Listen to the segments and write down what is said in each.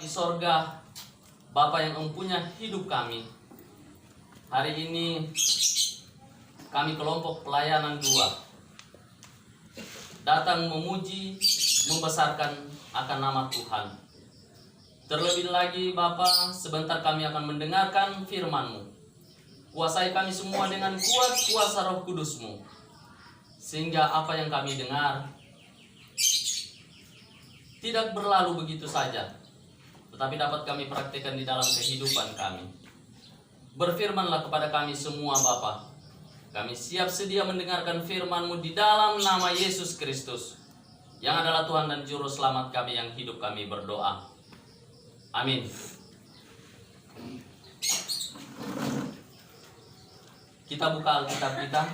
di sorga, Bapa yang empunya hidup kami. Hari ini kami kelompok pelayanan 2 datang memuji, membesarkan akan nama Tuhan. Terlebih lagi Bapa, sebentar kami akan mendengarkan firman-Mu. Kuasai kami semua dengan kuat kuasa Roh Kudus-Mu, sehingga apa yang kami dengar tidak berlalu begitu saja, tetapi dapat kami praktikkan di dalam kehidupan kami. Berfirmanlah kepada kami semua Bapa. Kami siap sedia mendengarkan firman-Mu di dalam nama Yesus Kristus, yang adalah Tuhan dan Juru Selamat kami yang hidup, kami berdoa. Amin. Kita buka Alkitab kita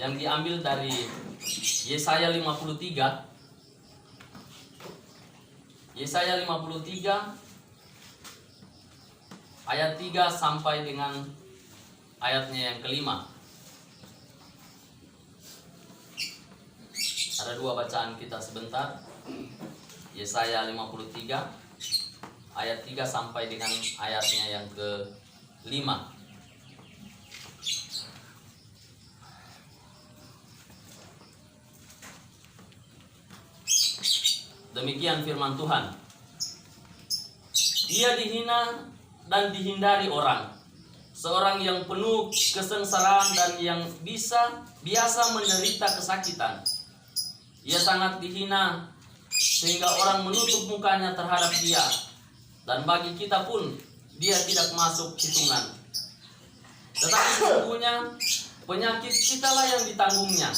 yang diambil dari Yesaya 53. Yesaya 53 ayat 3 sampai dengan ayatnya yang kelima. Ada 2 bacaan kita sebentar. Yesaya 53 ayat 3 sampai dengan ayatnya yang kelima. Demikian firman Tuhan. Dia dihina dan dihindari orang, seorang yang penuh kesengsaraan dan yang biasa menderita kesakitan. Ia sangat dihina sehingga orang menutup mukanya terhadap dia, dan bagi kita pun dia tidak masuk hitungan. Tetapi sesungguhnya penyakit kitalah yang ditanggungnya,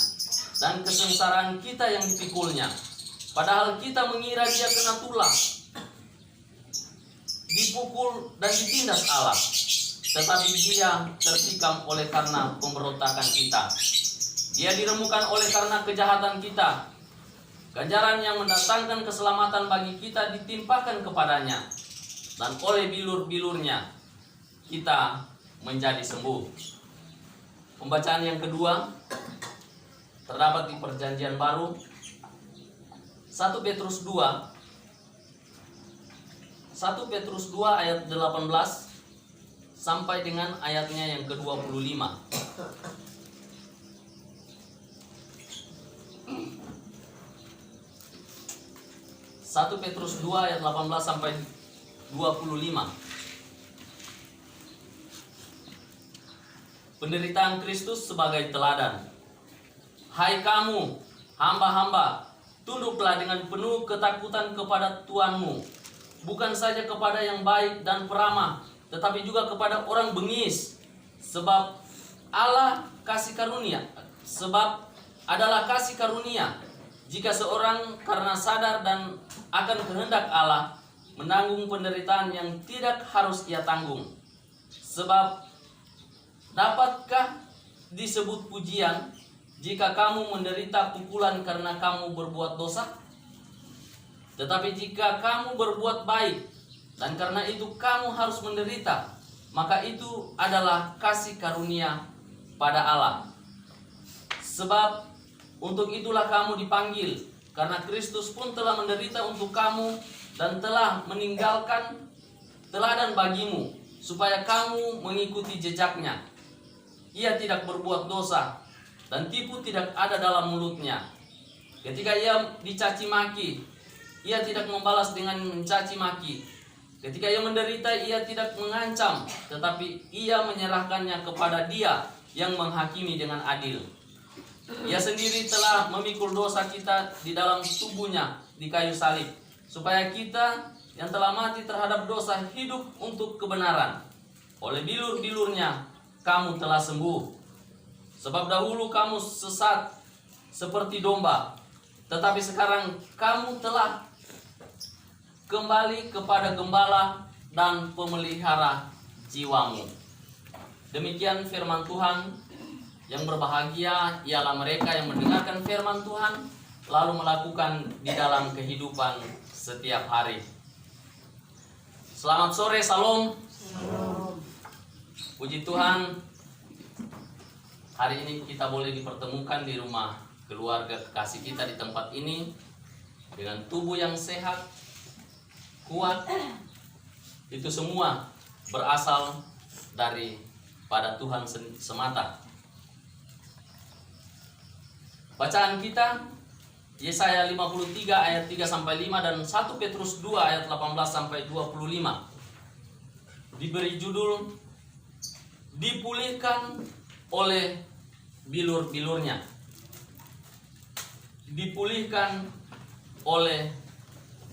dan kesengsaraan kita yang dipikulnya. Padahal kita mengira dia kena tulah, dipukul dan ditindas Allah, tetapi dia tertikam oleh karena pemberontakan kita. Dia diremukkan oleh karena kejahatan kita. Ganjaran yang mendatangkan keselamatan bagi kita ditimpakan kepadanya, dan oleh bilur-bilurnya kita menjadi sembuh. Pembacaan yang kedua terdapat di Perjanjian Baru, 1 Petrus 2 ayat 18 sampai dengan ayatnya yang ke-25. 1 Petrus 2 ayat 18 sampai 25. Penderitaan Kristus sebagai teladan. Hai kamu, hamba-hamba, tunduklah dengan penuh ketakutan kepada Tuhanmu, bukan saja kepada yang baik dan peramah, tetapi juga kepada orang bengis. Sebab adalah kasih karunia jika seorang karena sadar dan akan kehendak Allah menanggung penderitaan yang tidak harus ia tanggung. Sebab dapatkah disebut pujian jika kamu menderita pukulan karena kamu berbuat dosa? Tetapi jika kamu berbuat baik dan karena itu kamu harus menderita, maka itu adalah kasih karunia pada Allah. Sebab untuk itulah kamu dipanggil, karena Kristus pun telah menderita untuk kamu dan telah meninggalkan teladan bagimu, supaya kamu mengikuti jejaknya. Ia tidak berbuat dosa, dan tipu tidak ada dalam mulutnya. Ketika ia dicaci maki, ia tidak membalas dengan mencaci maki. Ketika ia menderita, ia tidak mengancam, tetapi ia menyerahkannya kepada Dia yang menghakimi dengan adil. Ia sendiri telah memikul dosa kita di dalam tubuhnya di kayu salib, supaya kita yang telah mati terhadap dosa hidup untuk kebenaran. Oleh bilur-bilurnya kamu telah sembuh. Sebab dahulu kamu sesat seperti domba, tetapi sekarang kamu telah kembali kepada gembala dan pemelihara jiwamu. Demikian firman Tuhan. Yang berbahagia ialah mereka yang mendengarkan firman Tuhan lalu melakukan di dalam kehidupan setiap hari. Selamat sore, salam. Puji Tuhan, hari ini kita boleh dipertemukan di rumah keluarga kekasih kita di tempat ini. dengan tubuh yang sehat, kuat, itu semua berasal daripada Tuhan semata. Bacaan kita Yesaya 53 ayat 3 sampai 5 dan 1 Petrus 2 ayat 18 sampai 25. Diberi judul dipulihkan oleh bilur-bilurnya. Dipulihkan oleh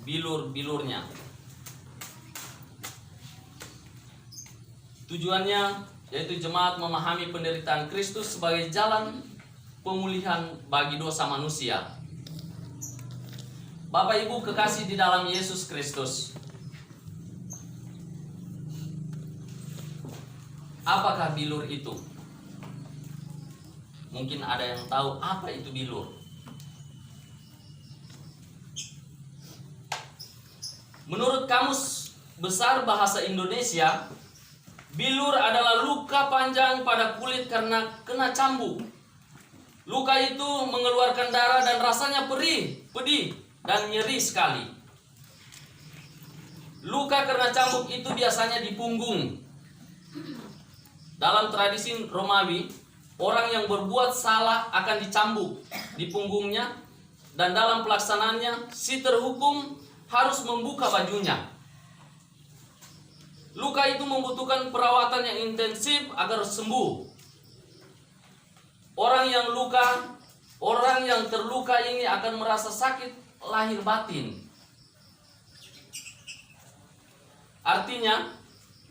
bilur-bilurnya. Tujuannya yaitu jemaat memahami penderitaan Kristus sebagai jalan pemulihan bagi dosa manusia. Bapak Ibu kekasih di dalam Yesus Kristus, apakah bilur itu? Mungkin ada yang tahu apa itu bilur. Menurut Kamus Besar Bahasa Indonesia, bilur adalah luka panjang pada kulit karena kena cambuk. Luka itu mengeluarkan darah dan rasanya perih, pedih, dan nyeri sekali. Luka karena cambuk itu biasanya di punggung. Dalam tradisi Romawi, orang yang berbuat salah akan dicambuk di punggungnya, dan dalam pelaksanaannya si terhukum harus membuka bajunya. Luka itu membutuhkan perawatan yang intensif agar sembuh. Orang yang terluka ini akan merasa sakit lahir batin. Artinya,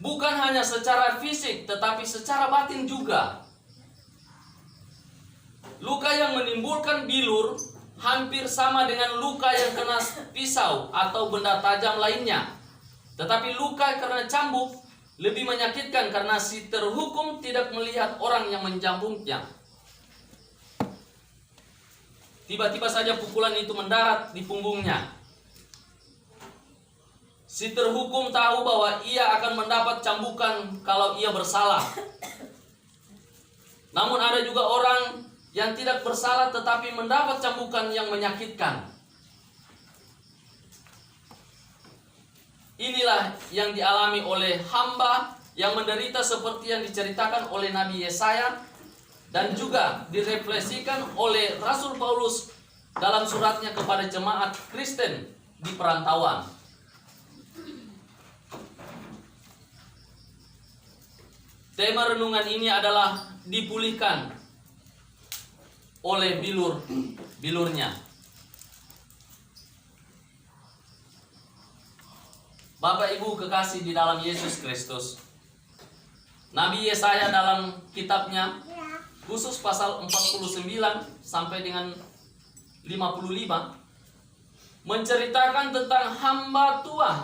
bukan hanya secara fisik tetapi secara batin juga. Luka yang menimbulkan bilur hampir sama dengan luka yang kena pisau atau benda tajam lainnya. Tetapi luka karena cambuk lebih menyakitkan karena si terhukum tidak melihat orang yang mencambuknya. Tiba-tiba saja pukulan itu mendarat di punggungnya. Si terhukum tahu bahwa ia akan mendapat cambukan kalau ia bersalah. Namun ada juga orang yang tidak bersalah tetapi mendapat cambukan yang menyakitkan. Inilah yang dialami oleh hamba yang menderita seperti yang diceritakan oleh Nabi Yesaya dan juga direfleksikan oleh Rasul Paulus dalam suratnya kepada jemaat Kristen di perantauan. Tema renungan ini adalah dipulihkan oleh bilurnya. Bapak Ibu kekasih di dalam Yesus Kristus, Nabi Yesaya dalam kitabnya khusus pasal 49 sampai dengan 55 menceritakan tentang hamba Tuhan.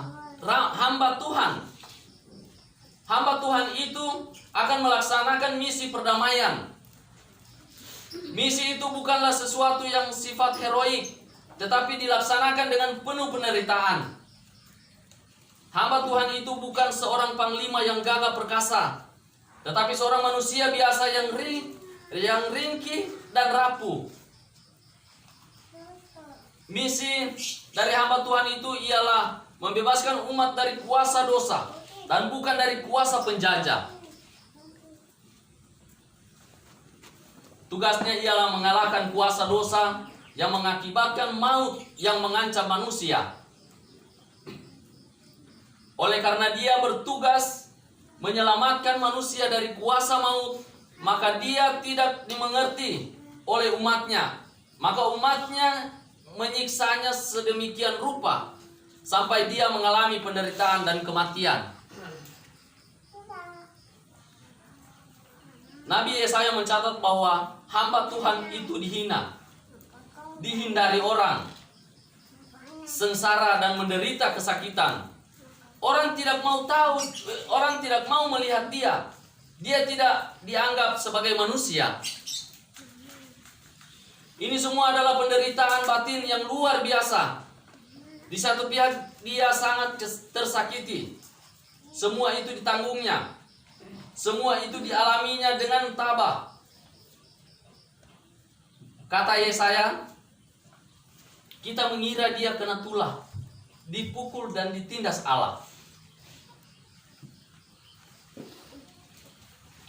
Hamba Tuhan itu akan melaksanakan misi perdamaian. Misi itu bukanlah sesuatu yang sifat heroik, tetapi dilaksanakan dengan penuh penderitaan. Hamba Tuhan itu bukan seorang panglima yang gagah perkasa, tetapi seorang manusia biasa yang ringkih dan rapuh. Misi dari hamba Tuhan itu ialah membebaskan umat dari kuasa dosa dan bukan dari kuasa penjajah. Tugasnya ialah mengalahkan kuasa dosa yang mengakibatkan maut yang mengancam manusia. Oleh karena dia bertugas menyelamatkan manusia dari kuasa maut, maka dia tidak dimengerti oleh umatnya. Maka umatnya menyiksanya sedemikian rupa sampai dia mengalami penderitaan dan kematian. Nabi Yesaya mencatat bahwa hamba Tuhan itu dihina, dihindari orang, sengsara dan menderita kesakitan. Orang tidak mau tahu, orang tidak mau melihat dia. Dia tidak dianggap sebagai manusia. Ini semua adalah penderitaan batin yang luar biasa. Di satu pihak dia sangat tersakiti. Semua itu ditanggungnya. Semua itu dialaminya dengan tabah. Kata Yesaya, kita mengira dia kena tulah, dipukul dan ditindas Allah.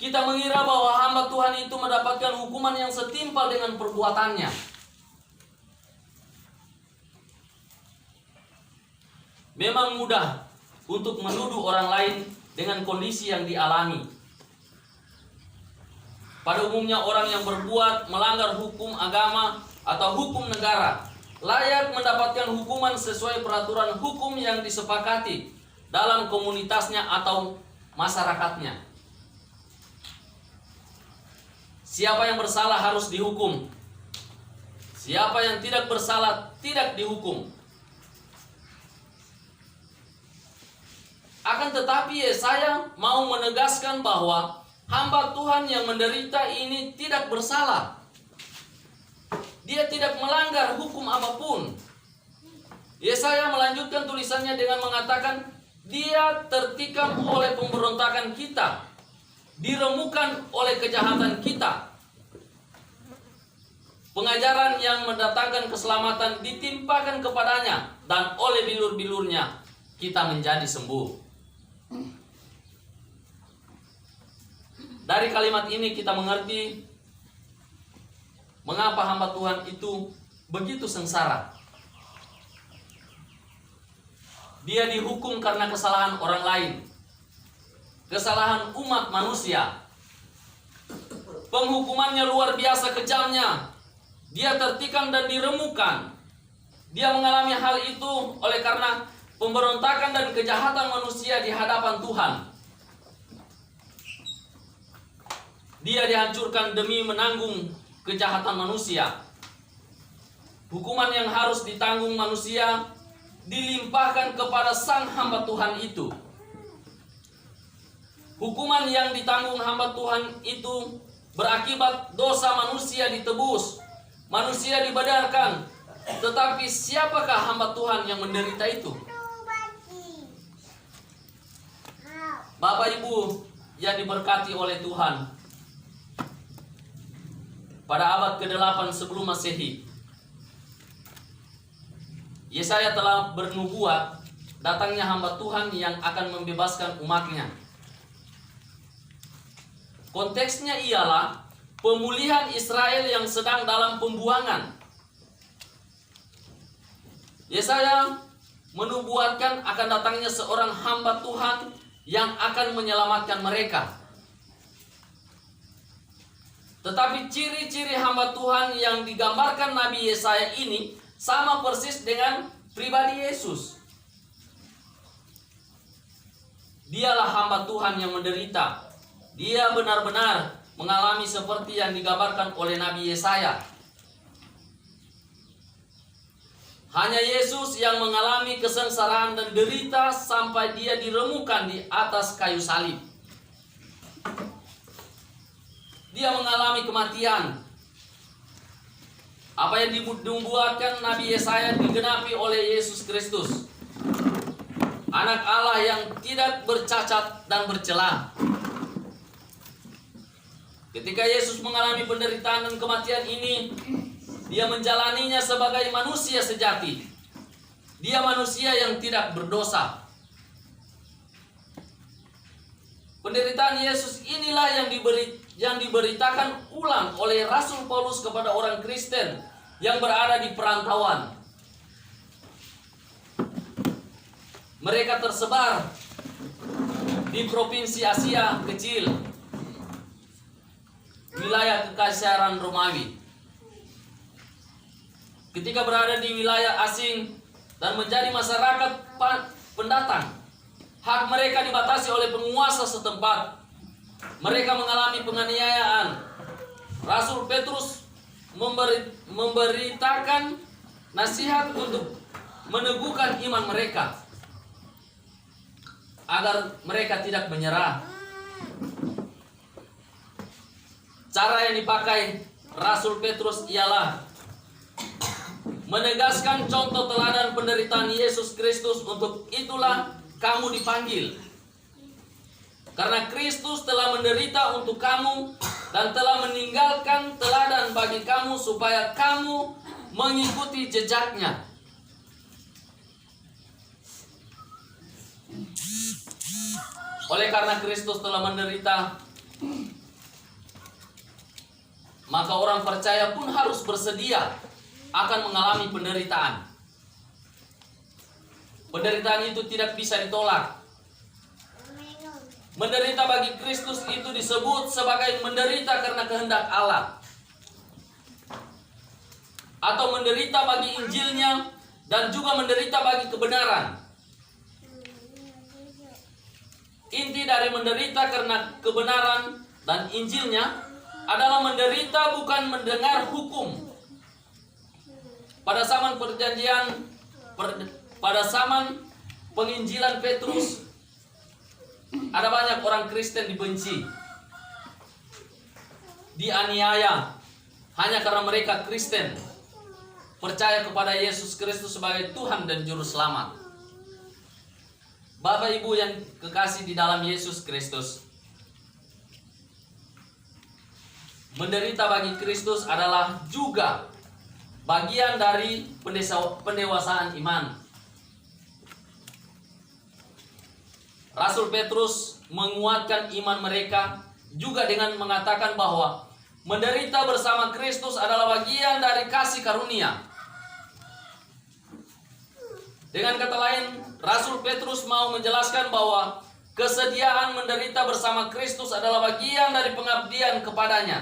Kita mengira bahwa hamba Tuhan itu mendapatkan hukuman yang setimpal dengan perbuatannya. Memang mudah untuk menuduh orang lain dengan kondisi yang dialami. Pada umumnya orang yang berbuat melanggar hukum agama atau hukum negara layak mendapatkan hukuman sesuai peraturan hukum yang disepakati dalam komunitasnya atau masyarakatnya. Siapa yang bersalah harus dihukum. Siapa yang tidak bersalah tidak dihukum. Akan tetapi Yesaya mau menegaskan bahwa hamba Tuhan yang menderita ini tidak bersalah. Dia tidak melanggar hukum apapun. Yesaya melanjutkan tulisannya dengan mengatakan, dia tertikam oleh pemberontakan kita, diremukkan oleh kejahatan kita. Pengajaran yang mendatangkan keselamatan ditimpakan kepadanya, dan oleh bilur-bilurnya kita menjadi sembuh. Dari kalimat ini kita mengerti mengapa hamba Tuhan itu begitu sengsara. Dia dihukum karena kesalahan orang lain, kesalahan umat manusia. Penghukumannya luar biasa kejamnya. Dia tertikam dan diremukkan. Dia mengalami hal itu oleh karena pemberontakan dan kejahatan manusia di hadapan Tuhan. Dia dihancurkan demi menanggung kejahatan manusia. Hukuman yang harus ditanggung manusia dilimpahkan kepada sang hamba Tuhan itu. Hukuman yang ditanggung hamba Tuhan itu berakibat dosa manusia ditebus, manusia dibadarkan. Tetapi siapakah hamba Tuhan yang menderita itu? Bapak Ibu yang diberkati oleh Tuhan, pada abad ke-8 sebelum Masehi, Yesaya telah bernubuat datangnya hamba Tuhan yang akan membebaskan umatnya. Konteksnya ialah pemulihan Israel yang sedang dalam pembuangan. Yesaya menubuatkan akan datangnya seorang hamba Tuhan yang akan menyelamatkan mereka. Tetapi ciri-ciri hamba Tuhan yang digambarkan Nabi Yesaya ini sama persis dengan pribadi Yesus. Dialah hamba Tuhan yang menderita. Dia benar-benar mengalami seperti yang digambarkan oleh Nabi Yesaya. Hanya Yesus yang mengalami kesengsaraan dan derita sampai dia diremukkan di atas kayu salib. Dia mengalami kematian. Apa yang dinubuatkan Nabi Yesaya digenapi oleh Yesus Kristus, Anak Allah yang tidak bercacat dan bercela. Ketika Yesus mengalami penderitaan dan kematian ini, dia menjalaninya sebagai manusia sejati. Dia manusia yang tidak berdosa. Penderitaan Yesus inilah yang diberitakan ulang oleh Rasul Paulus kepada orang Kristen yang berada di perantauan. Mereka tersebar di provinsi Asia Kecil, wilayah Kekaisaran Romawi. Ketika berada di wilayah asing dan menjadi masyarakat pendatang, hak mereka dibatasi oleh penguasa setempat. Mereka mengalami penganiayaan. Rasul Petrus memberitakan nasihat untuk meneguhkan iman mereka agar mereka tidak menyerah. Cara yang dipakai Rasul Petrus ialah menegaskan contoh teladan penderitaan Yesus Kristus. Untuk itulah kamu dipanggil, karena Kristus telah menderita untuk kamu dan telah meninggalkan teladan bagi kamu supaya kamu mengikuti jejaknya. Oleh karena Kristus telah menderita, maka orang percaya pun harus bersedia akan mengalami penderitaan. Penderitaan itu tidak bisa ditolak. Menderita bagi Kristus itu disebut sebagai menderita karena kehendak Allah, atau menderita bagi Injilnya, dan juga menderita bagi kebenaran. Inti dari menderita karena kebenaran dan Injilnya adalah menderita bukan mendengar hukum. Pada zaman penginjilan Petrus, ada banyak orang Kristen dibenci, dianiaya hanya karena mereka Kristen, percaya kepada Yesus Kristus sebagai Tuhan dan Juru Selamat. Bapak Ibu yang kekasih di dalam Yesus Kristus, menderita bagi Kristus adalah juga bagian dari pendewasaan iman. Rasul Petrus menguatkan iman mereka juga dengan mengatakan bahwa menderita bersama Kristus adalah bagian dari kasih karunia. Dengan kata lain, Rasul Petrus mau menjelaskan bahwa kesediaan menderita bersama Kristus adalah bagian dari pengabdian kepadanya.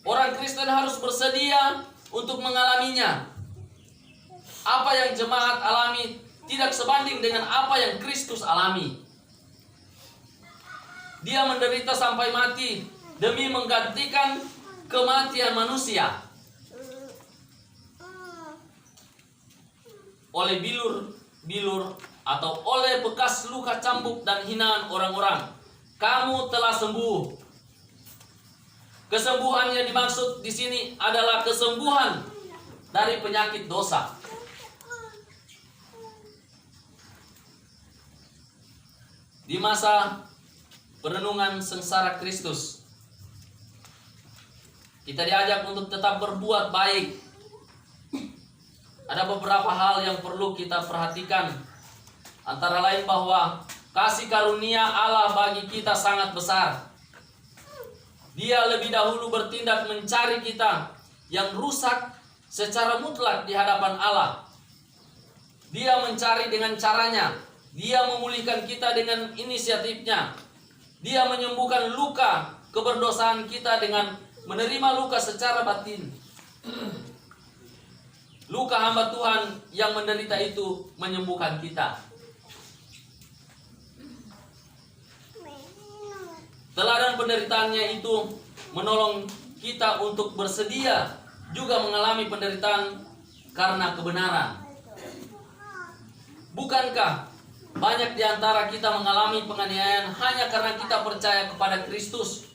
Orang Kristen harus bersedia untuk mengalaminya. Apa yang jemaat alami tidak sebanding dengan apa yang Kristus alami. Dia menderita sampai mati demi menggantikan kematian manusia. Oleh bilur-bilur atau oleh bekas luka cambuk dan hinaan orang-orang, kamu telah sembuh. Kesembuhan yang dimaksud di sini adalah kesembuhan dari penyakit dosa. Di masa perenungan sengsara Kristus, kita diajak untuk tetap berbuat baik. Ada beberapa hal yang perlu kita perhatikan, antara lain bahwa kasih karunia Allah bagi kita sangat besar. Dia lebih dahulu bertindak mencari kita yang rusak secara mutlak di hadapan Allah. Dia mencari dengan caranya. Dia memulihkan kita dengan inisiatifnya. Dia menyembuhkan luka keberdosaan kita dengan menerima luka secara batin. Luka hamba Tuhan yang menderita itu menyembuhkan kita. Teladan penderitaannya itu menolong kita untuk bersedia juga mengalami penderitaan karena kebenaran. Bukankah banyak di antara kita mengalami penganiayaan hanya karena kita percaya kepada Kristus?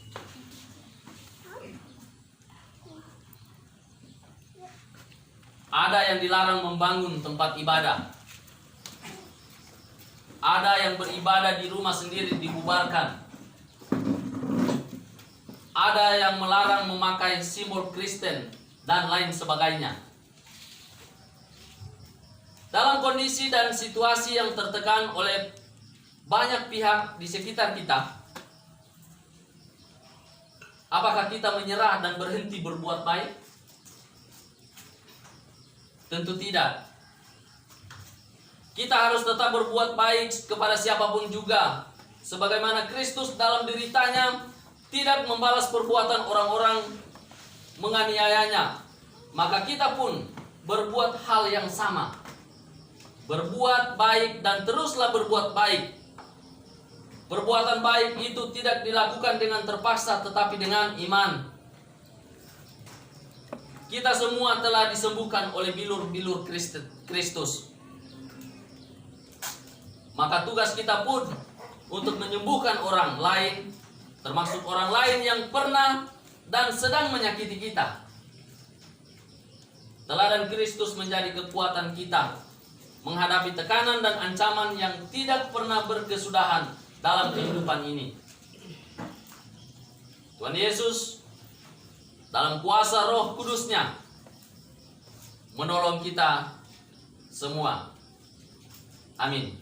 Ada yang dilarang membangun tempat ibadah. Ada yang beribadah di rumah sendiri dibubarkan. Ada yang melarang memakai simbol Kristen dan lain sebagainya. Dalam kondisi dan situasi yang tertekan oleh banyak pihak di sekitar kita, apakah kita menyerah dan berhenti berbuat baik? Tentu tidak. Kita harus tetap berbuat baik kepada siapapun juga, sebagaimana Kristus dalam deritanya tidak membalas perbuatan orang-orang menganiayanya. Maka kita pun berbuat hal yang sama. Berbuat baik dan teruslah berbuat baik. Perbuatan baik itu tidak dilakukan dengan terpaksa, tetapi dengan iman. Kita semua telah disembuhkan oleh bilur-bilur Kristus. Maka tugas kita pun untuk menyembuhkan orang lain, termasuk orang lain yang pernah dan sedang menyakiti kita. Teladan Kristus menjadi kekuatan kita menghadapi tekanan dan ancaman yang tidak pernah berkesudahan dalam kehidupan ini. Tuhan Yesus dalam kuasa Roh Kudus-Nya menolong kita semua. Amin.